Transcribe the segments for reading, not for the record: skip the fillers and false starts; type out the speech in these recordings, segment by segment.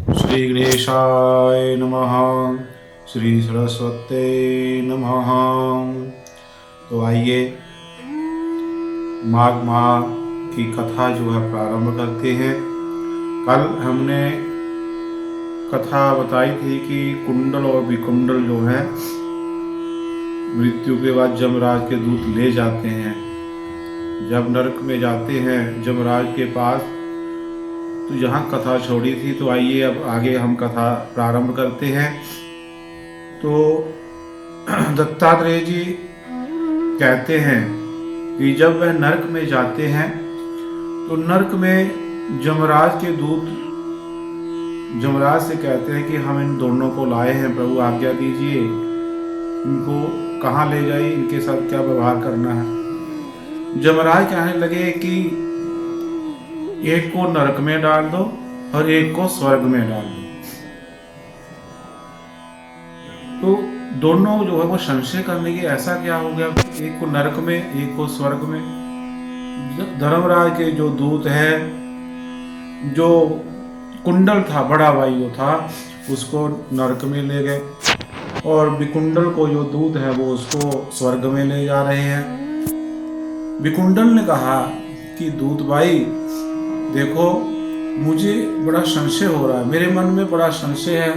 श्री गणेशाय नमः। श्री सरस्वते नमः। तो आइए माघ माह की कथा जो है प्रारंभ करते हैं। कल हमने कथा बताई थी कि कुंडल और विकुंडल जो है मृत्यु के बाद यमराज के दूत ले जाते हैं। जब नरक में जाते हैं यमराज के पास, तो यहाँ कथा छोड़ी थी। तो आइए अब आगे हम कथा प्रारंभ करते हैं। तो दत्तात्रेय जी कहते हैं कि जब वह नरक में जाते हैं तो नरक में यमराज के दूत यमराज से कहते हैं कि हम इन दोनों को लाए हैं, प्रभु आज्ञा दीजिए, इनको कहाँ ले जाइए, इनके साथ क्या व्यवहार करना है। यमराज कहने लगे कि एक को नरक में डाल दो और एक को स्वर्ग में डाल दो। तो दोनों जो है वो संशय करने की ऐसा क्या हो गया, एक को नरक में एक को स्वर्ग में। धर्मराज के जो दूत है, जो कुंडल था बड़ा भाई जो था, उसको नरक में ले गए और विकुंडल को जो दूत है वो उसको स्वर्ग में ले जा रहे हैं। विकुंडल ने कहा कि दूत भाई देखो, मुझे बड़ा संशय हो रहा है, मेरे मन में बड़ा संशय है।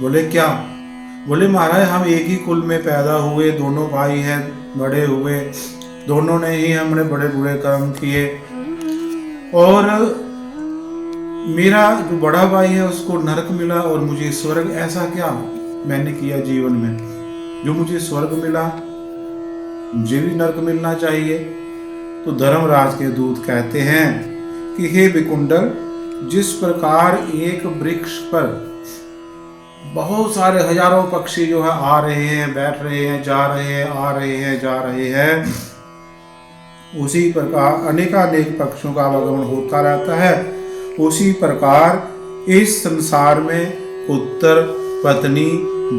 बोले क्या? बोले महाराज हम एक ही कुल में पैदा हुए, दोनों भाई हैं, बड़े हुए, दोनों ने ही हमने बड़े बुरे कर्म किए और मेरा जो बड़ा भाई है उसको नरक मिला और मुझे स्वर्ग। ऐसा क्या मैंने किया जीवन में जो मुझे स्वर्ग मिला, मुझे भी नरक मिलना चाहिए। तो धर्मराज के दूत कहते हैं कि हे विकुंडल, जिस प्रकार एक वृक्ष पर बहुत सारे हजारों पक्षी जो है आ रहे हैं, बैठ रहे हैं, जा रहे हैं, आ रहे हैं, जा रहे हैं, उसी प्रकार अनेकानेक पक्षियों का आवागमन होता रहता है। उसी प्रकार इस संसार में पुत्र, पत्नी,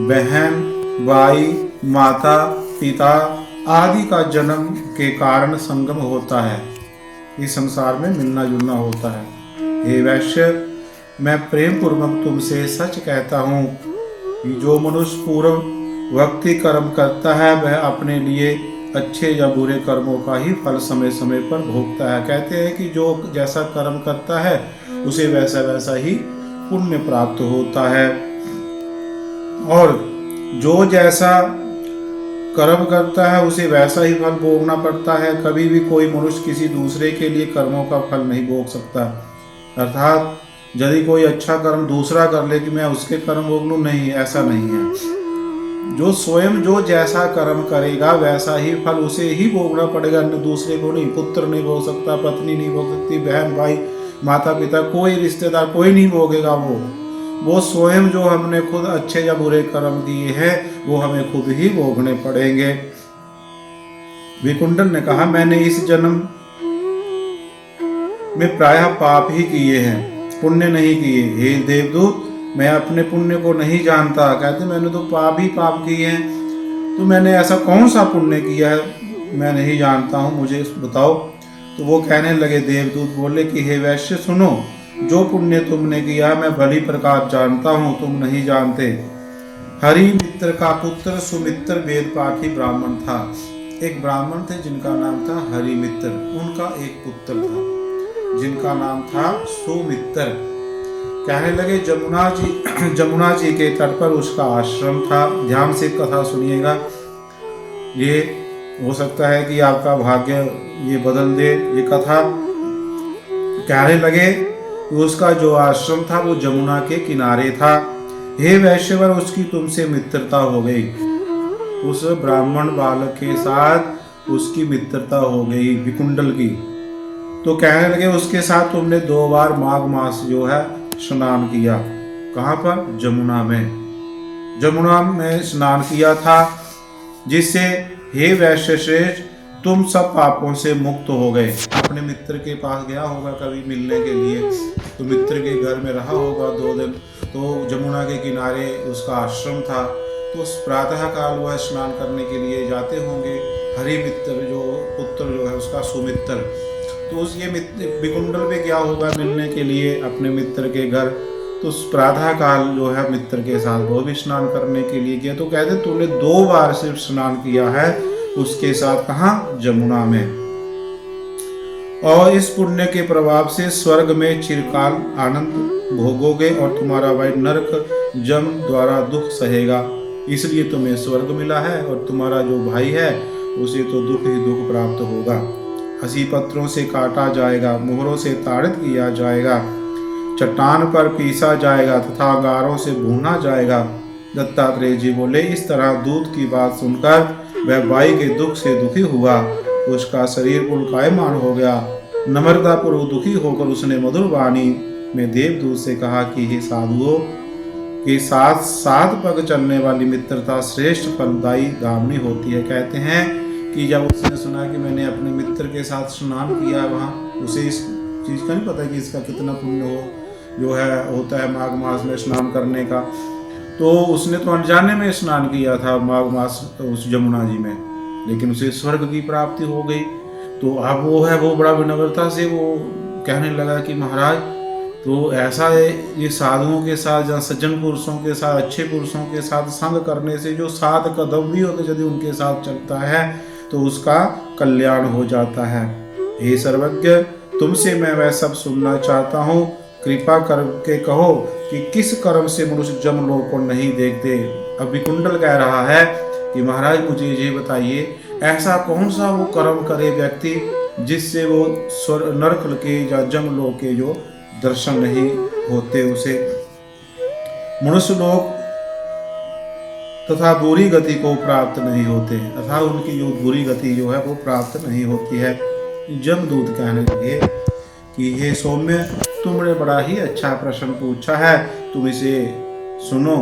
बहन, भाई, माता, पिता आदि का जन्म के कारण संगम होता है। इस संसार में मिलना जुलना होता है। हे वैश्य, मैं प्रेम पूर्वक तुमसे सच कहता हूँ कि जो मनुष्य पूर्व भक्ति कर्म करता है वह अपने लिए अच्छे या बुरे कर्मों का ही फल समय समय पर भोगता है। कहते हैं कि जो जैसा कर्म करता है उसे वैसा वैसा ही पुण्य प्राप्त होता है और जो जैसा कर्म करता है उसे वैसा ही फल भोगना पड़ता है। कभी भी कोई मनुष्य किसी दूसरे के लिए कर्मों का फल नहीं भोग सकता। अर्थात यदि कोई अच्छा कर्म दूसरा कर ले कि मैं उसके कर्म भोग लूं, नहीं, ऐसा नहीं है। जो स्वयं जो जैसा कर्म करेगा वैसा ही फल उसे ही भोगना पड़ेगा, न दूसरे को नहीं। पुत्र नहीं भोग सकता, पत्नी नहीं भोग सकती, बहन भाई, माता पिता, कोई रिश्तेदार कोई नहीं भोगेगा। वो स्वयं जो हमने खुद अच्छे या बुरे कर्म किए हैं वो हमें खुद ही भोगने पड़ेंगे। विकुंडल ने कहा मैंने इस जन्म में प्रायः पाप ही किए हैं, पुण्य नहीं किए। हे देवदूत, मैं अपने पुण्य को नहीं जानता। कहते मैंने तो पाप ही पाप किए हैं, तो मैंने ऐसा कौन सा पुण्य किया है मैं नहीं जानता हूँ, मुझे बताओ। तो वो कहने लगे, देवदूत बोले कि हे वैश्य सुनो, जो पुण्य तुमने किया मैं भली प्रकार जानता हूँ, तुम नहीं जानते। हरि मित्र का पुत्र सुमित्र वेद पाठी ब्राह्मण था। एक ब्राह्मण थे जिनका नाम था हरि मित्र, उनका एक पुत्र था जिनका नाम था सुमित्र। कहने लगे जमुना जी के तट पर उसका आश्रम था। ध्यान से कथा सुनिएगा, ये हो सकता है कि आपका भाग्य ये बदल दे ये कथा। कहने लगे उसका जो आश्रम था वो जमुना के किनारे था। हे वैश्यवर, उसकी तुमसे मित्रता हो गई। उस ब्राह्मण बालक के साथ उसकी मित्रता हो गई विकुंडल की। तो कहने लगे उसके साथ तुमने 2 बार माघ मास जो है स्नान किया। कहाँ पर? जमुना में। जमुना में स्नान किया था, जिससे हे वैश्य श्रेष्ठ तुम सब पापों से मुक्त हो गए। अपने मित्र के पास गया होगा कभी मिलने के लिए, तो मित्र के घर में रहा होगा 2 दिन। तो जमुना के किनारे उसका आश्रम था, तो प्रातः काल वह स्नान करने के लिए जाते होंगे। हरि मित्र जो पुत्र जो है उसका सुमित्र, तो उस ये विकुंडल पे क्या होगा मिलने के लिए अपने मित्र के घर। तो प्रातः काल जो है मित्र के साथ वो भी स्नान करने के लिए गया। तो कहते तूने 2 बार सिर्फ स्नान किया है, उसके साथ कहाँ, जमुना में। और इस पुण्य के प्रभाव से स्वर्ग में चिरकाल आनंद भोगोगे और तुम्हारा भाई नरक जम द्वारा दुख सहेगा, इसलिए तुम्हें स्वर्ग मिला है। और तुम्हारा जो भाई है उसे तो दुख ही दुख प्राप्त होगा। हंसी पत्रों से काटा जाएगा, मोहरों से ताड़ित किया जाएगा, चट्टान पर पीसा जाएगा तथा अंगारों से भूना जाएगा। दत्तात्रेय जी बोले, इस तरह दूत की बात सुनकर वह भाई के दुख से दुखी हुआ, उसका शरीर पुलकायमान हो गया। नम्रतापूर्वक दुखी होकर उसने मधुर वाणी में देवदूत से कहा कि हे साधुओं के साथ 7 पग चलने वाली मित्रता श्रेष्ठ फलदायी धामनी होती है। कहते हैं कि जब उसने सुना कि मैंने अपने मित्र के साथ स्नान किया, वहाँ उसे इस चीज़ का नहीं पता कि इसका कितना पुण्य जो है होता है माघ मास में स्नान करने का। तो उसने तो अनजाने में स्नान किया था माघ मास उस जमुना जी में, लेकिन उसे स्वर्ग की प्राप्ति हो गई। तो अब वो बड़ा विनम्रता से वो कहने लगा कि महाराज, तो ऐसा है ये साधुओं के साथ या सज्जन पुरुषों के साथ, अच्छे पुरुषों के साथ संग करने से जो 7 कदम भी होते यदि उनके साथ चलता है तो उसका कल्याण हो जाता है। हे सर्वज्ञ, तुमसे मैं वह सब सुनना चाहता हूँ, कृपा करके कहो कि किस कर्म से मनुष्य जमलोक को नहीं देखते। अभी कुंडल कह रहा है कि महाराज मुझे ये बताइए, ऐसा कौन सा वो कर्म करे व्यक्ति जिससे वो नरक के या जमलोक के जो दर्शन नहीं होते, उसे मनुष्य लोक तथा बुरी गति को प्राप्त नहीं होते, तथा उनकी जो बुरी गति जो है वो प्राप्त नहीं होती है। जमदूत कहने लगे कि हे सौम्य, तुमने बड़ा ही अच्छा प्रश्न पूछा है, तुम इसे सुनो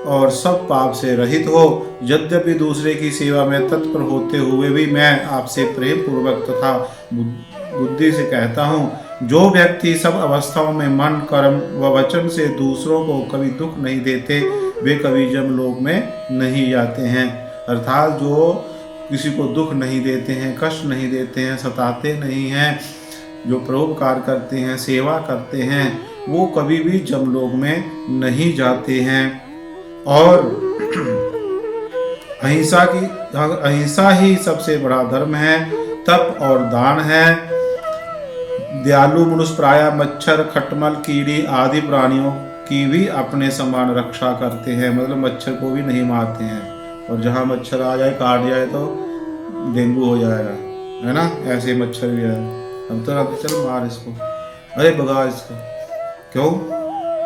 और सब पाप से रहित हो। यद्यपि दूसरे की सेवा में तत्पर होते हुए भी मैं आपसे प्रेम पूर्वक तथा बुद्धि से कहता हूँ, जो व्यक्ति सब अवस्थाओं में मन, कर्म व वचन से दूसरों को कभी दुख नहीं देते, वे कभी जमलोक में नहीं जाते हैं। अर्थात जो किसी को दुख नहीं देते हैं, कष्ट नहीं देते हैं, सताते नहीं हैं, जो परोपकार करते हैं, सेवा करते हैं, वो कभी भी जमलोक में नहीं जाते हैं। और अहिंसा ही सबसे बड़ा धर्म है, तप और दान है। दयालु मनुष्य प्राय मच्छर, खटमल, कीड़ी आदि प्राणियों की भी अपने समान रक्षा करते हैं, मतलब मच्छर को भी नहीं मारते हैं। और जहाँ मच्छर आ जाए, काट जाए तो डेंगू हो जाएगा, है ना, ऐसे मच्छर भी है। अब तो चल मार इसको, अरे भगा इसको, क्यों,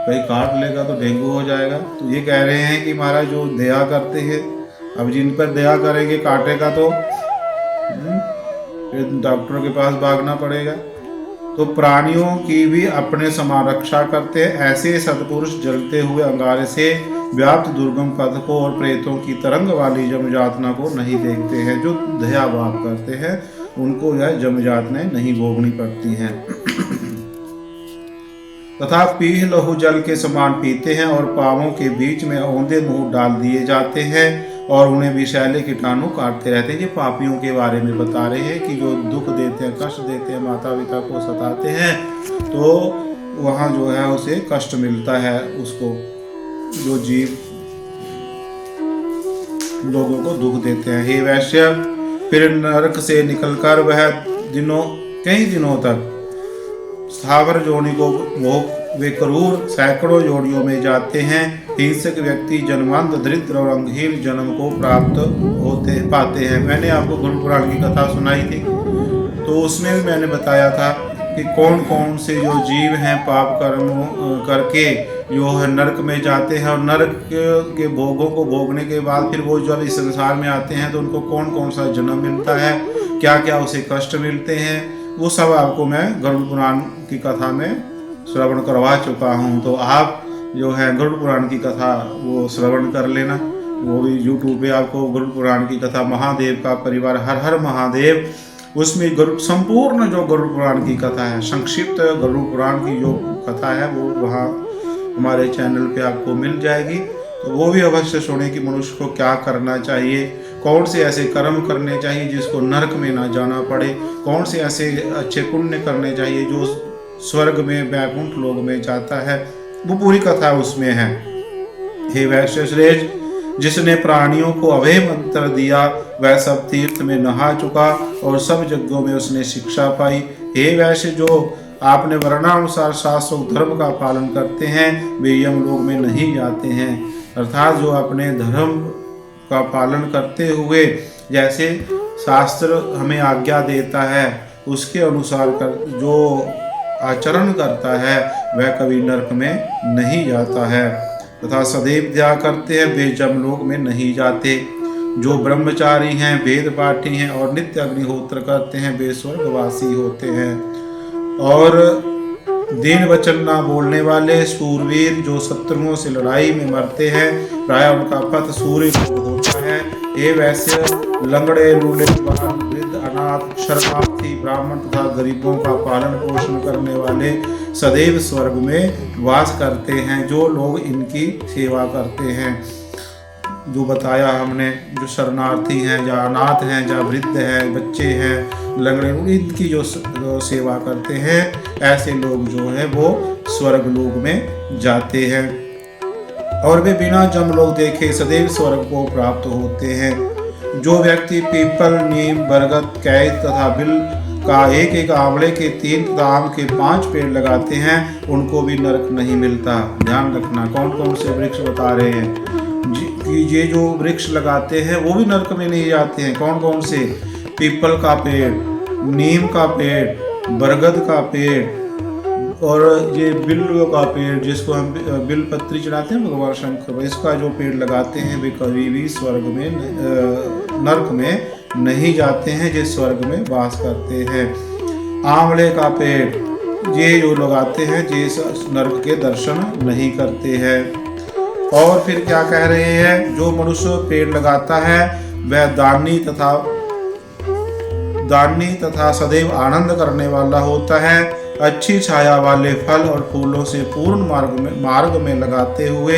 कहीं काट लेगा तो डेंगू हो जाएगा। तो ये कह रहे हैं कि महाराज जो दया करते हैं, अब जिन पर दया करेंगे काटेगा तो फिर डॉक्टर के पास भागना पड़ेगा। तो प्राणियों की भी अपने समान रक्षा करते हैं। ऐसे सत्पुरुष जलते हुए अंगारे से व्याप्त दुर्गम पथ को और प्रेतों की तरंग वाली जमयातना को नहीं देखते हैं। जो दया भाव करते हैं उनको यह जमयातनाएं नहीं भोगनी पड़ती हैं। तथा पीह लहू जल के समान पीते हैं और पांवों के बीच में औंधे मुंह डाल दिए जाते हैं और उन्हें विषैले कीटाणु काटते रहते हैं। ये पापियों के बारे में बता रहे हैं कि जो दुख देते हैं, कष्ट देते हैं, माता पिता को सताते हैं, तो वहाँ जो है उसे कष्ट मिलता है, उसको जो जीव लोगों को दुख देते हैं। हे वैश्य, फिर नरक से निकलकर वह कई दिनों तक स्थावर जोनि को वे क्रूर सैकड़ों जोड़ियों में जाते हैं। हिंसक व्यक्ति जन्मांत, दरिद्र और अंगहीन जन्म को प्राप्त पाते हैं। मैंने आपको गुरु पुराण की कथा सुनाई थी, तो उसमें भी मैंने बताया था कि कौन कौन से जो जीव हैं पाप कर्म करके जो है नरक में जाते हैं, और नरक के भोगों को भोगने के बाद फिर वो जब इस संसार में आते हैं तो उनको कौन कौन सा जन्म मिलता है, क्या क्या उसे कष्ट मिलते हैं, वो सब आपको मैं गरुड़ पुराण की कथा में श्रवण करवा चुका हूँ। तो आप जो है गरुड़ पुराण की कथा वो श्रवण कर लेना, वो भी यूट्यूब पे आपको गरुड़ पुराण की कथा, महादेव का परिवार, हर हर महादेव, उसमें संपूर्ण जो गरुड़ पुराण की कथा है, संक्षिप्त गरुड़ पुराण की जो कथा है वो वहाँ हमारे चैनल पे आपको मिल जाएगी। तो वो भी अवश्य सुने कि मनुष्य को क्या करना चाहिए, कौन से ऐसे कर्म करने चाहिए जिसको नरक में ना जाना पड़े, कौन से ऐसे अच्छे पुण्य करने चाहिए जो स्वर्ग में वैकुंठ लोक में जाता है, वो पूरी कथा उसमें है। हे वैश्य श्रेष्ठ, जिसने प्राणियों को अभय मंत्र दिया वह सब तीर्थ में नहा चुका और सब यज्ञों में उसने शिक्षा पाई। हे वैश्य, जो आपने वर्णानुसार शास्त्रों धर्म का पालन करते हैं वे यमलोक में नहीं जाते हैं। अर्थात जो अपने धर्म का पालन करते हुए जैसे शास्त्र हमें आज्ञा देता है उसके अनुसार जो आचरण करता है वह कभी नरक में नहीं जाता है तथा सदैव दया करते हैं वे जमलोक में नहीं जाते। जो ब्रह्मचारी हैं, वेद पाठी हैं और नित्य अग्निहोत्र करते हैं वे स्वर्गवासी होते हैं। और दीन वचन ना बोलने वाले शूरवीर जो शत्रुओं से लड़ाई में मरते हैं प्राय उनका पथ सूर्य को होता है। ये वैसे लंगड़े, लूले, वृद्ध, अनाथ, शरणार्थी, ब्राह्मण तथा गरीबों का पालन पोषण करने वाले सदैव स्वर्ग में वास करते हैं। जो लोग इनकी सेवा करते हैं, जो बताया हमने, जो शरणार्थी हैं, या अनाथ हैं, या वृद्ध हैं, बच्चे हैं, लंगड़े, इनकी जो सेवा करते हैं ऐसे लोग जो है वो स्वर्ग लोक में जाते हैं और वे बिना जमलोक देखे सदैव स्वर्ग को प्राप्त होते हैं। जो व्यक्ति पीपल, नीम, बरगद, कैद तथा बिल का एक एक, आंवले के 3 तथा आम के 5 पेड़ लगाते हैं उनको भी नरक नहीं मिलता। ध्यान रखना कौन कौन से वृक्ष बता रहे हैं कि ये जो वृक्ष लगाते हैं वो भी नरक में नहीं जाते हैं। कौन कौन से? पीपल का पेड़, नीम का पेड़, बरगद का पेड़ और ये बिल्व का पेड़ जिसको हम बिल पत्री चढ़ाते हैं भगवान शंकर, इसका जो पेड़ लगाते हैं वे कभी भी स्वर्ग में नरक में नहीं जाते हैं, जो स्वर्ग में वास करते हैं। आंवले का पेड़ ये जो लगाते हैं ये नरक के दर्शन नहीं करते हैं। और फिर क्या कह रहे हैं? जो मनुष्य पेड़ लगाता है वह दानी तथा सदैव आनंद करने वाला होता है। अच्छी छाया वाले फल और फूलों से पूर्ण मार्ग में लगाते हुए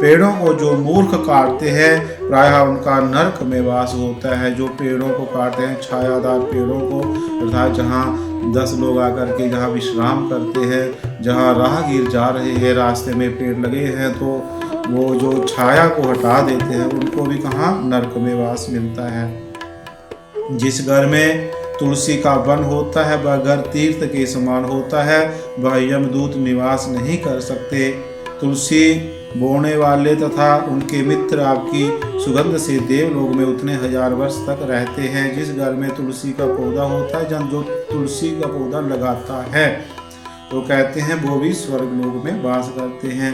पेड़ों को जो मूर्ख काटते हैं प्रायः उनका नरक में वास होता है। जो पेड़ों को काटते हैं, छायादार पेड़ों को, अर्थात जहाँ 10 लोग आकर के जहाँ विश्राम करते हैं, जहाँ राहगीर जा रहे हैं, रास्ते में पेड़ लगे हैं तो वो जो छाया को हटा देते हैं उनको भी कहाँ नरक में वास मिलता है। जिस घर में तुलसी का वन होता है वह घर तीर्थ के समान होता है, वह यमदूत निवास नहीं कर सकते। तुलसी बोने वाले तथा उनके मित्र आपकी सुगंध से देवलोक में उतने 1000 वर्ष तक रहते हैं। जिस घर में तुलसी का पौधा होता है, जहाँ जो तुलसी का पौधा लगाता है तो कहते हैं वो भी स्वर्ग लोक में वास करते हैं।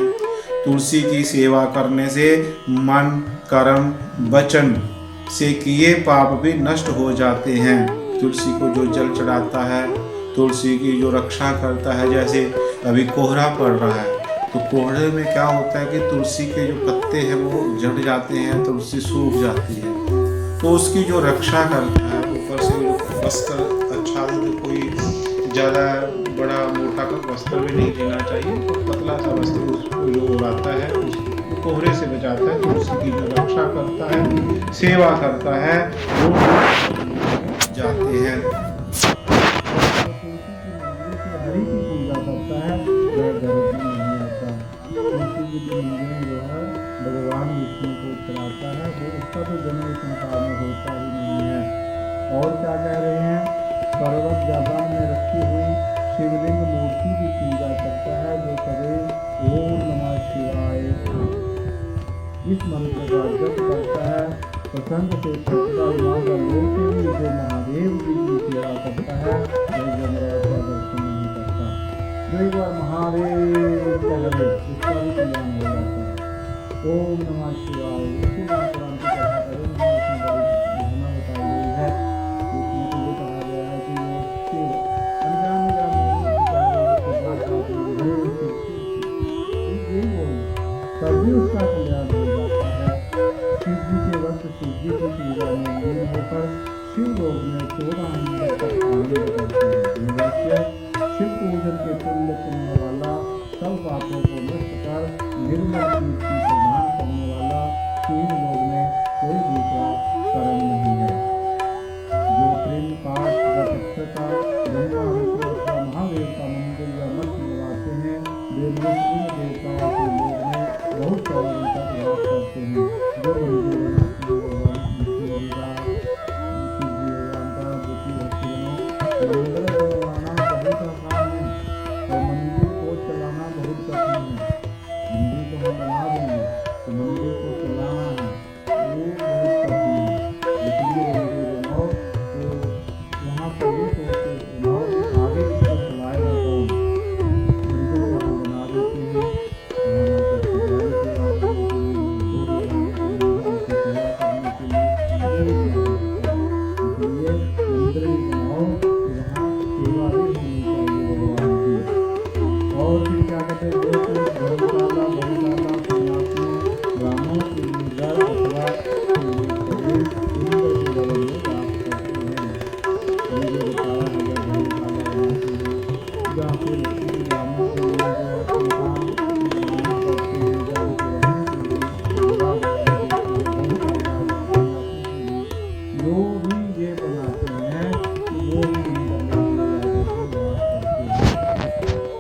तुलसी की सेवा करने से मन, कर्म, वचन से किए पाप भी नष्ट हो जाते हैं। तुलसी को जो जल चढ़ाता है, तुलसी की जो रक्षा करता है, जैसे अभी कोहरा पड़ रहा है तो कोहरे में क्या होता है कि तुलसी के जो पत्ते हैं वो झड़ जाते हैं, तुलसी सूख जाती है तो उसकी जो रक्षा करता है, ऊपर से वस्त्र अच्छा, कोई ज़्यादा बड़ा मोटा का वस्त्र भी नहीं देना चाहिए, तो पतला सा वस्त्र उसको जो उड़ाता है उसको कोहरे से बचाता है, तुलसी की जो रक्षा करता है, सेवा करता है, वो जाते हैं। हरि की पूजा करता है वह गर्भ में नहीं आता। तुलसी की जो है भगवान विष्णु को चढ़ाता है वो उसका तो जन्म संसार में होता ही नहीं है। और क्या कह रहे हैं? पर्वत जाबान में रखी हुई शिवलिंग मूर्ति की पूजा करता है जो सदैव ओम नमः शिवाय इस मंत्र का जप करता है। प्रसन्न से जो महादेव जी की सेवा करता है वह यमराज का दर्शन नहीं करता। जो एक बार महादेव कहे उसका भी कल्याण हो जाता है। ओम नमः शिवाय इसी नाम पुराण की कथा करें, महिमा बताई गई है। इसमें तो ये कहा गया है कि वो शिव तभी उसका कल्याण हो जाता है। शिव जी के वक्त शिव जी की पूजा में लीन होकर शिव लोक में 14 महीने तक आनंद करते हैं। शिव पूजन के पुण्य करने वाला, सब पापों को नष्ट कर निर्मल कीर्ति प्रदान करने वाला 3 लोक में कोई दूसरा कर्म नहीं है। जो प्रेम पाठ तपस्या ब्रह्मा विष्णु अथवा महादेव का मंदिर या मठ निवासी हैं वे देवता बहुत सारे उनका प्रयास करते हैं। जो मंदिर बनाते हैं भगवान विष्णु का, शिव जी भगवान का, जो कि भक्तजनों मंदिर बनवाना बहुत आसान है और मंदिर को चलाना बहुत कठिन है। मंदिर तो हम बना देंगे, तो मंदिर को चलाना है वो बहुत कठिन है। इसलिए मंदिर बनाओ तो वहाँ पर ये सोचते बनाओ कि आगे इसको चलाएगा कौन। मंदिर को हम बना देते हैं, वहाँ पर पुजारी सेवा करने के लिए, जो भी उनकी सेवा करने के लिए वो भी दिया जाता है। इसलिए मंदिर भी बनाओ तो वहाँ सेवा भी होनी चाहिए भगवान की। और फिर क्या कहते हैं, जो कुछ धर्मशाला गौशाला सन्यासियों ब्राह्मणों के लिए घर अथवा कभी सुंदर की जगह में वास करते हैं। ये जो बताया है जब धर्मशाला बनाते हैं या फिर किसी ब्राह्मण के लिए जो मकान निर्माण करते हैं या उनके रहने के लिए जगह बनाई देते हैं, गौशाला सन्यासियों के लिए जो भी ये बनाते हैं तो वो भी इन जगहों में जाकर के वास करते हैं।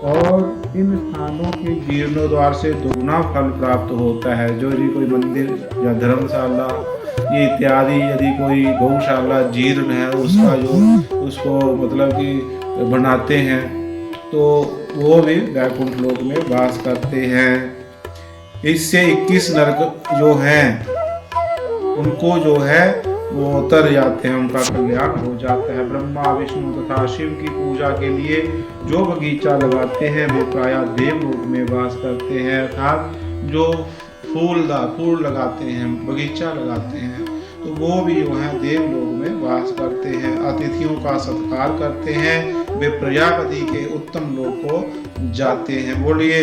और इन स्थानों के जीर्णोद्धार से दोगुना फल प्राप्त होता है। जो यदि कोई मंदिर या धर्मशाला ये इत्यादि यदि कोई गौशाला जीर्ण है उसका जो उसको मतलब कि बनाते हैं तो वो भी वैकुंठ लोक में वास करते हैं। इससे 21 नरक जो हैं उनको जो है वो उतर जाते हैं, उनका कल्याण हो जाता है। ब्रह्मा विष्णु तथा शिव की पूजा के लिए जो बगीचा लगाते हैं वे प्रायः देवलोक में वास करते हैं। अर्थात जो फूल लगाते हैं, बगीचा लगाते हैं तो वो भी जो है देवलोक में वास करते हैं। अतिथियों का सत्कार करते हैं, वे प्रजापति के उत्तम लोक को जाते हैं। बोलिए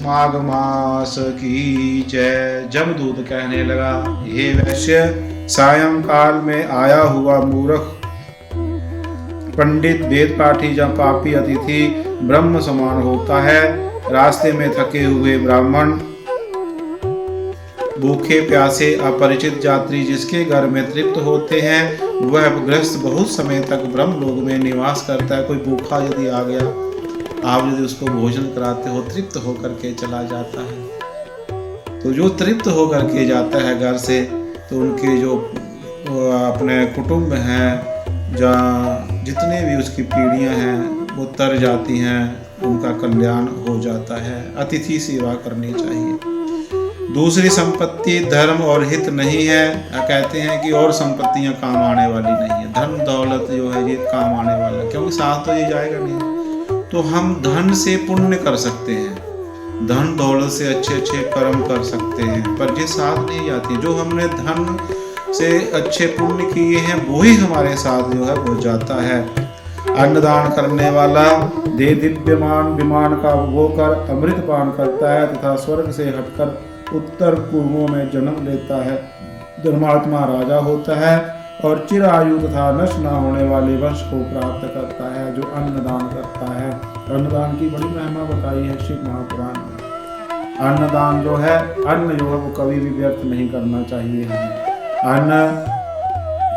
माघ मास की जय। जमदूत कहने लगा, हे वैश्य, सायंकाल में आया हुआ मूर्ख पंडित वेद पाठी या पापी अतिथि ब्रह्म समान होता है। रास्ते में थके हुए ब्राह्मण, भूखे प्यासे अपरिचित यात्री जिसके घर में तृप्त होते हैं वह गृहस्थ बहुत समय तक ब्रह्मलोक में निवास करता है। कोई भूखा यदि आ गया, आप यदि उसको भोजन कराते हो, तृप्त होकर के चला जाता है। तो जो तृप्त होकर के जाता है घर से तो उनके जो अपने कुटुंब हैं, जहाँ जितने भी उसकी पीढ़ियां हैं वो तर जाती हैं, उनका कल्याण हो जाता है। अतिथि सेवा करनी चाहिए। दूसरी संपत्ति धर्म और हित नहीं है। कहते हैं कि और संपत्तियां काम आने वाली नहीं है, धन दौलत जो है ये काम आने वाला, क्योंकि साथ तो ये जाएगा नहीं। तो हम धन से पुण्य कर सकते हैं, धन दौलत से अच्छे अच्छे कर्म कर सकते हैं, पर ये साथ नहीं जाती। जो हमने धन से अच्छे पुण्य किए हैं वही हमारे साथ जो है वो जाता है। अन्नदान करने वाला दे दिव्यमान विमान का होकर अमृत पान करता है तथा स्वर्ग से हटकर उत्तर कुओं में जन्म लेता है। धर्मात्मा राजा होता है और चिरायु तथा नष्ट न होने वाले वंश को प्राप्त करता है जो अन्नदान करता है। अन्नदान की बड़ी महिमा बताई है शिव महापुराण में। अन्नदान जो है, अन्न जो है वो कभी भी व्यर्थ नहीं करना चाहिए हमें। अन्न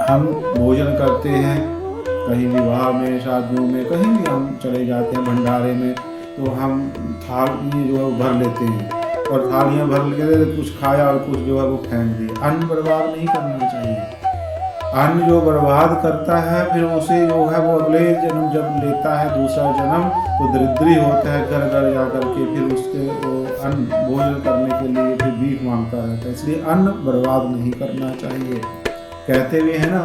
हम भोजन करते हैं, कहीं विवाह में, शादियों में, कहीं भी हम चले जाते हैं भंडारे में, तो हम थाली जो है भर लेते हैं और थालियाँ भर लेते कुछ खाया और कुछ जो है वो फेंक दिया। अन्न बर्बाद नहीं करना चाहिए। अन्न जो बर्बाद करता है फिर उसे जो है वो अगले जन्म जब लेता है दूसरा जन्म तो दरिद्री होता है, घर घर जा करके फिर उसके वो अन्न भोजन करने के लिए फिर भीख मांगता रहता है। इसलिए अन्न बर्बाद नहीं करना चाहिए। कहते भी है ना,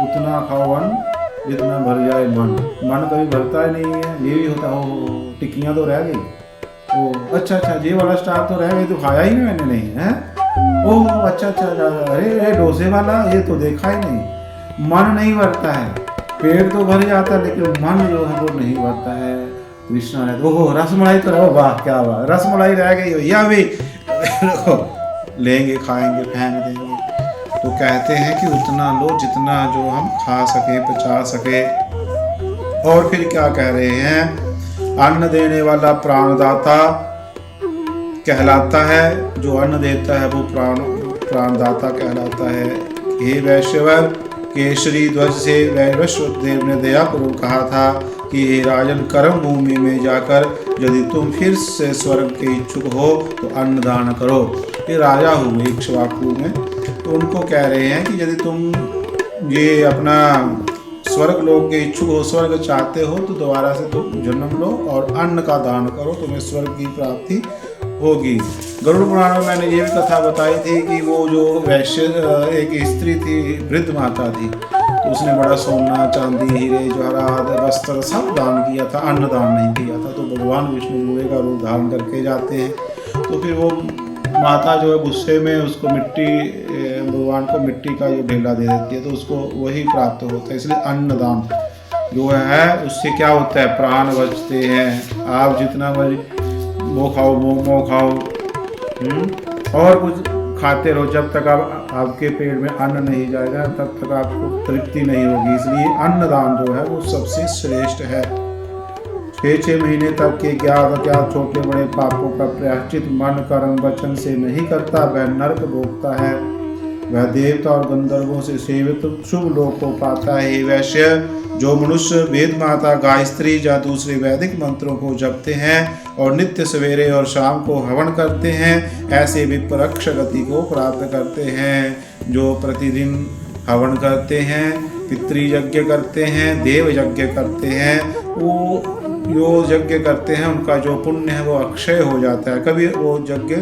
उतना खाओ अन्न जितना भर जाए मन। मन कभी भरता ही नहीं है। ये भी होता हो टिक्कियाँ तो रह गई, ओ अच्छा ये वाला स्टार तो रह गई, तो खाया ही मैंने नहीं है। ओह अच्छा, अरे डोसे वाला ये तो देखा ही नहीं। मन नहीं भरता है, पेट तो भर जाता है लेकिन मन जो है वो नहीं भरता है। कृष्णा है ओहो रसमलाई तो रहो, वाह क्या वाह, रसमलाई रह गई हो या भी लेंगे, खाएंगे, फेंक देंगे। तो कहते हैं कि उतना लो जितना जो हम खा सके, पचा सके। और फिर क्या कह रहे हैं, अन्न देने वाला प्राणदाता कहलाता है। जो अन्न देता है वो प्राणदाता कहलाता है। हे वैश्यवर, केसरी ध्वज से वैश्वदेव ने दयापूर्वक कहा था, कि हे राजन, कर्म भूमि में जाकर यदि तुम फिर से स्वर्ग के इच्छुक हो तो अन्न दान करो। ये राजा हुए इक्ष्वाकु में, तो उनको कह रहे हैं कि यदि तुम ये अपना स्वर्ग लोक के इच्छुक हो, स्वर्ग चाहते हो, तो दोबारा से तुम जन्म लो और अन्न का दान करो, तुम्हें स्वर्ग की प्राप्ति होगी। गरुड़ पुराण में मैंने ये भी कथा बताई थी कि वो जो वैश्य एक स्त्री थी, वृद्ध माता थी, तो उसने बड़ा सोना चांदी हीरे जवाहरात वस्त्र सब दान किया था, अन्न दान नहीं किया था। तो भगवान विष्णु बूढ़े का रूप धारण करके जाते हैं, तो फिर वो माता जो है गुस्से में उसको भगवान को मिट्टी का जो ढेला दे देती है, तो उसको वही प्राप्त होता है। इसलिए अन्नदान जो है उससे क्या होता है, प्राण बचते हैं। आप जितना मर्जी वो खाओ, मोमो खाओ, और कुछ खाते रहो, जब तक आप आपके पेट में अन्न नहीं जाएगा तब तक आपको तृप्ति नहीं होगी। इसलिए अन्नदान जो है वो सबसे श्रेष्ठ है। 6 महीने तक के क्या छोटे बड़े पापों का प्रायश्चित मन कर्म वचन से नहीं करता, वह नरक भोगता है। वह देवता और गंधर्वों से सेवित शुभ लोक को पाता है। वैश्य, जो मनुष्य वेद माता गायत्री या दूसरे वैदिक मंत्रों को जपते हैं और नित्य सवेरे और शाम को हवन करते हैं, ऐसे विपरक्ष गति को प्राप्त करते हैं। जो प्रतिदिन हवन करते हैं, पितृयज्ञ करते हैं, देव यज्ञ करते हैं, वो जो यज्ञ करते हैं उनका जो पुण्य है वो अक्षय हो जाता है, कभी वो यज्ञ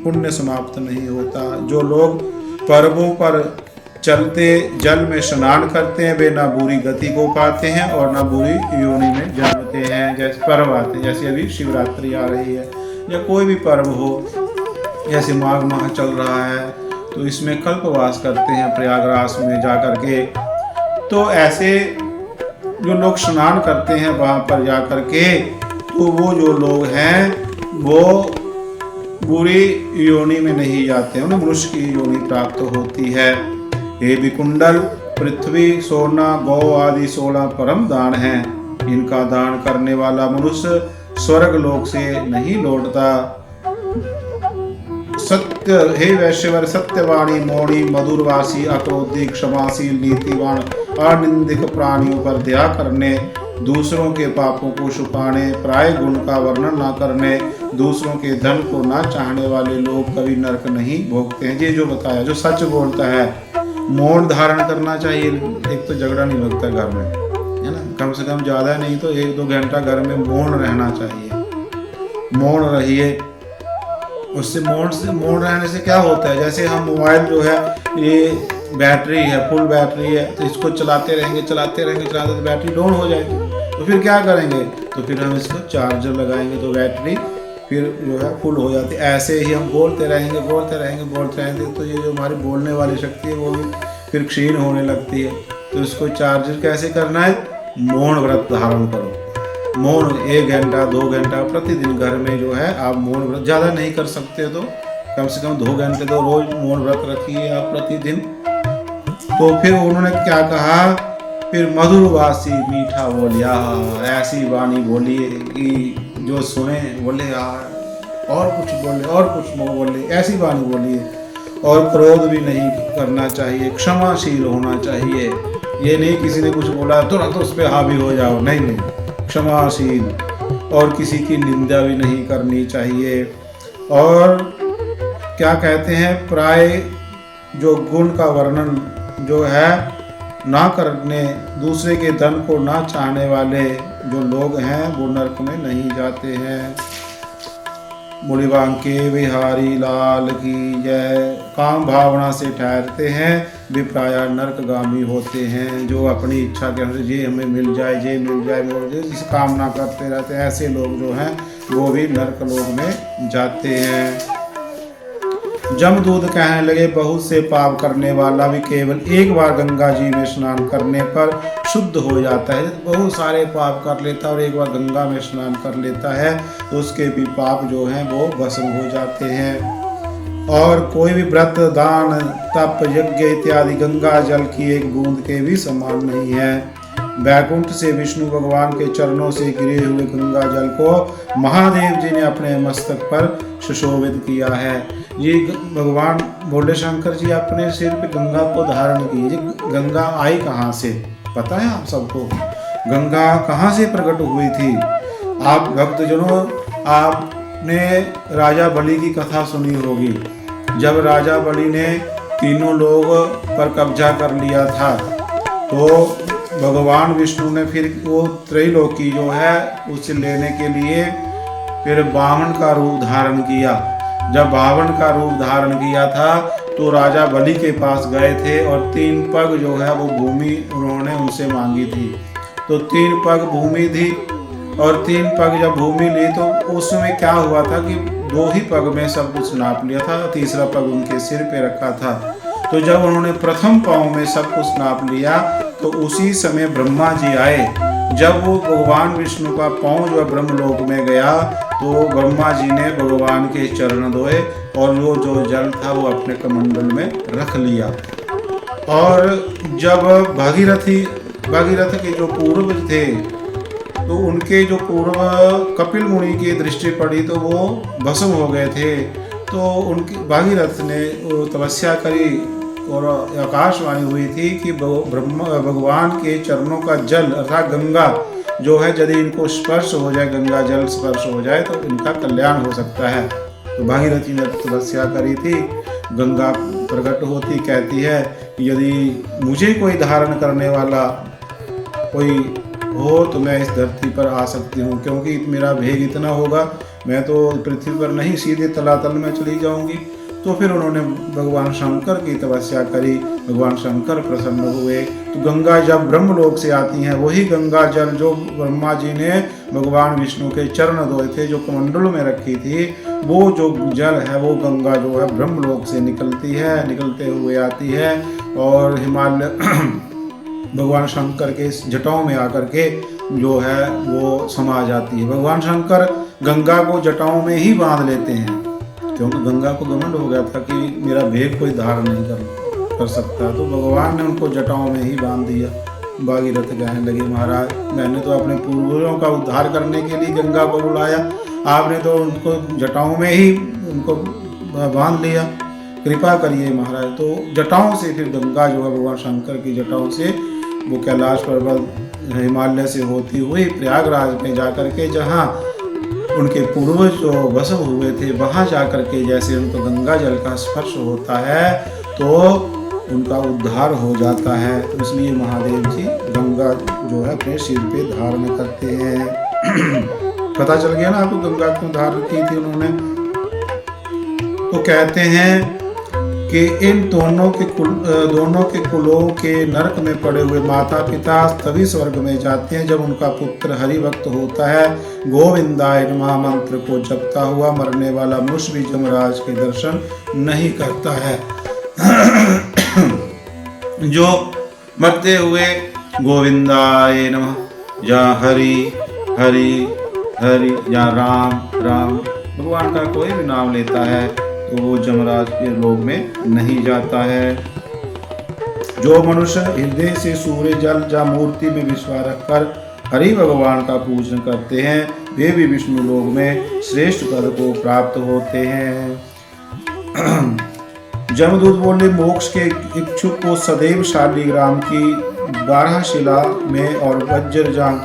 पुण्य समाप्त नहीं होता। जो लोग पर्वों पर चलते जल में स्नान करते हैं, वे ना बुरी गति को पाते हैं और ना बुरी योनि में जन्मते हैं। जैसे पर्व आते हैं, जैसे अभी शिवरात्रि आ रही है या कोई भी पर्व हो, जैसे माघ माह चल रहा है, तो इसमें कल्पवास करते हैं प्रयागराज में जा कर के। तो ऐसे जो लोग स्नान करते हैं वहाँ पर जा कर के, तो वो जो लोग हैं वो बुरी योनि में नहीं जाते, उन्हें मनुष्य की योनि प्राप्त होती है। हे विकुंडल, पृथ्वी, सोना, गौ आदि 16 परम दान हैं। इनका दान करने वाला मनुष्य स्वर्ग लोक से नहीं लौटता। सत्य, हे वैश्यवर, सत्यवाणी, मौनी, मधुरवासी, अक्रोधी, क्षमाशील, नीतिवान, अनिंदिक प्राणियों पर दया करने, दूसरों के पापों को छुपाने, प्राय गुण का वर्णन न करने, दूसरों के धन को न चाहने वाले लोग कभी नरक नहीं भोगते हैं। ये जो बताया, जो सच बोलता है, मौन धारण करना चाहिए। एक तो झगड़ा नहीं लगता घर में, है ना, कम से कम ज़्यादा नहीं तो 1-2 घंटा घर में मौन रहना चाहिए। मौन रहिए, उससे मौन रहने से क्या होता है, जैसे हम मोबाइल जो है ये बैटरी है, फुल बैटरी है, तो इसको चलाते रहेंगे तो बैटरी डाउन हो जाएगी, तो फिर क्या करेंगे, तो फिर हम इसको चार्जर लगाएंगे तो बैटरी फिर जो है फुल हो जाती है। ऐसे ही हम बोलते रहेंगे तो ये जो हमारी बोलने वाली शक्ति है वो भी फिर क्षीण होने लगती है। तो इसको चार्जर कैसे करना है, मौन व्रत धारण करो। मौन 1 घंटा 2 घंटा प्रतिदिन घर में जो है आप मौन व्रत, ज़्यादा नहीं कर सकते तो कम से कम 2 घंटे तो रोज मौन व्रत रखिए आप प्रतिदिन। तो फिर उन्होंने क्या कहा, फिर मधुरवासी मीठा बोलिया, ऐसी वाणी बोलिए कि जो सुने बोले और कुछ बोले, ऐसी वाणी बोलिए। और क्रोध भी नहीं करना चाहिए, क्षमाशील होना चाहिए। ये नहीं किसी ने कुछ बोला तुरंत उस पर हावी हो जाओ, नहीं, क्षमाशील। और किसी की निंदा भी नहीं करनी चाहिए। और क्या कहते हैं, प्राय जो गुण का वर्णन जो है ना करने, दूसरे के धन को ना चाहने वाले जो लोग हैं वो नरक में नहीं जाते हैं। मुड़िबांके बिहारी लाल की जय। काम भावना से ठहरते हैं वे प्राय नरकगामी होते हैं। जो अपनी इच्छा के अनुसार ये हमें मिल जाए इस कामना करते रहते हैं, ऐसे लोग जो हैं वो भी नरक लोक में जाते हैं। जमदूत कहने लगे, बहुत से पाप करने वाला भी केवल एक बार गंगा जी में स्नान करने पर शुद्ध हो जाता है। बहुत सारे पाप कर लेता है और एक बार गंगा में स्नान कर लेता है तो उसके भी पाप जो हैं वो भस्म हो जाते हैं। और कोई भी व्रत, दान, तप, यज्ञ इत्यादि गंगा जल की एक बूंद के भी समान नहीं है। वैकुंठ से विष्णु भगवान के चरणों से गिरे हुए गंगा जल को महादेव जी ने अपने मस्तक पर सुशोभित किया है। ये भगवान भोले शंकर जी अपने सिर पे गंगा को धारण किए। गंगा आई कहाँ से पता है आप सबको? गंगा कहाँ से प्रकट हुई थी? आप भक्तजनों, आपने राजा बलि की कथा सुनी होगी। जब राजा बलि ने तीनों लोग पर कब्जा कर लिया था तो भगवान विष्णु ने फिर वो त्रैलोकी जो है उसे लेने के लिए फिर वामन का रूप धारण किया। जब वामन का रूप धारण किया था तो राजा बलि के पास गए थे और 3 पग जो है वो भूमि उन्होंने उनसे मांगी थी। तो 3 पग भूमि थी और 3 पग जब भूमि ली तो उस समय क्या हुआ था कि 2 ही पग में सब कुछ नाप लिया था, तीसरा पग उनके सिर पे रखा था। तो जब उन्होंने प्रथम पाँव में सब कुछ नाप लिया तो उसी समय ब्रह्मा जी आए। जब वो भगवान विष्णु का पाँव जो ब्रह्मलोक में गया तो ब्रह्मा जी ने भगवान के चरण धोए और वो जो जल था वो अपने कमंडल में रख लिया। और जब भागीरथ के जो पूर्वज थे तो उनके जो पूर्व कपिल मुनि की दृष्टि पड़ी तो वो भस्म हो गए थे। तो उनकी भागीरथ ने तपस्या करी और आकाशवाणी हुई थी कि भगवान के चरणों का जल अर्थात गंगा जो है यदि इनको स्पर्श हो जाए, गंगा जल स्पर्श हो जाए तो इनका कल्याण हो सकता है। तो भागीरथी ने तपस्या करी थी, गंगा प्रकट होती कहती है यदि मुझे कोई धारण करने वाला कोई हो तो मैं इस धरती पर आ सकती हूँ, क्योंकि मेरा वेग इतना होगा मैं तो पृथ्वी पर नहीं सीधे तलातल में चली जाऊंगी। तो फिर उन्होंने भगवान शंकर की तपस्या करी, भगवान शंकर प्रसन्न हुए। तो गंगा जब ब्रह्मलोक से आती हैं वही गंगा जल जो ब्रह्मा जी ने भगवान विष्णु के चरण धोए थे, जो कमंडल में रखी थी, वो जो जल है वो गंगा जो है ब्रह्मलोक से निकलती है, निकलते हुए आती है और हिमालय भगवान शंकर के जटाओं में आकर के जो है वो समा जाती है। भगवान शंकर गंगा को जटाओं में ही बांध लेते हैं, क्योंकि गंगा को घमंड हो गया था कि मेरा वेग कोई धारण नहीं कर सकता। तो भगवान ने उनको जटाओं में ही बांध दिया। भागीरथ कहने लगे महाराज मैंने तो अपने पूर्वजों का उद्धार करने के लिए गंगा को बुलाया, आपने तो उनको जटाओं में ही उनको बांध लिया, कृपा करिए महाराज। तो जटाओं से फिर गंगा जो है भगवान शंकर की जटाओं से वो कैलाश पर्वत हिमालय से होती हुई प्रयागराज में जाकर के जहाँ उनके पूर्वज जो भस्म हुए थे वहाँ जाकर के जैसे उनको गंगा जल का स्पर्श होता है तो उनका उद्धार हो जाता है। तो इसलिए महादेव जी गंगा जो है अपने सिर पे धारण करते हैं। पता चल गया ना आपको गंगा क्यों धारण की थी उन्होंने। तो कहते हैं कि इन दोनों के कुलों के नरक में पड़े हुए माता पिता तभी स्वर्ग में जाते हैं जब उनका पुत्र हरि भक्त होता है, गोविंदाय नमः मंत्र को जपता हुआ मरने वाला मनुष्य भी यमराज के दर्शन नहीं करता है। जो मरते हुए गोविंदाय नमः या हरि हरि हरि या राम राम भगवान का कोई भी नाम लेता है तो वो यमराज के लोक में नहीं जाता है। जो मनुष्य हृदय से सूर्य जल या मूर्ति में विश्वास रखकर हरि भगवान का पूजन करते हैं वे भी विष्णु लोक में श्रेष्ठ पद को प्राप्त होते हैं। जमदूत बोले मोक्ष के इच्छुक को सदैव शालिग्राम की 12 शिला में और वज्रजांग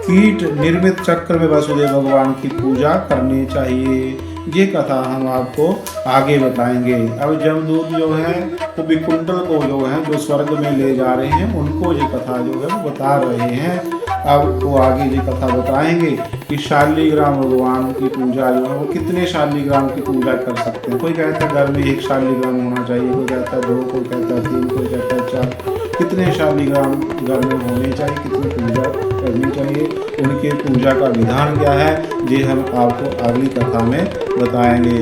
कीट निर्मित चक्र में वसुदेव भगवान की पूजा करनी चाहिए। ये कथा हम आपको आगे बताएंगे। अब जमदूत जो है वो विकुंडल को जो है जो स्वर्ग में ले जा रहे हैं उनको ये कथा जो है वो बता रहे हैं। अब वो आगे ये कथा बताएंगे कि शालिग्राम भगवान की पूजा जो है वो कितने शालिग्राम की पूजा कर सकते हैं। कोई कहता है घर में 1 शालिग्राम होना चाहिए, कोई कहता है 2, कोई कहता है 3, कोई कहता है 4। कितने शालिग्राम घर में होने चाहिए, कितनी पूजा करनी चाहिए, उनके पूजा का विधान क्या है, ये हम आपको अगली कथा में बताएंगे।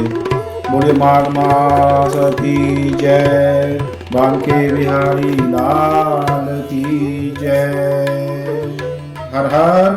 बोले माघ मास की जय, बांके बिहारी लाल की जय। हर हर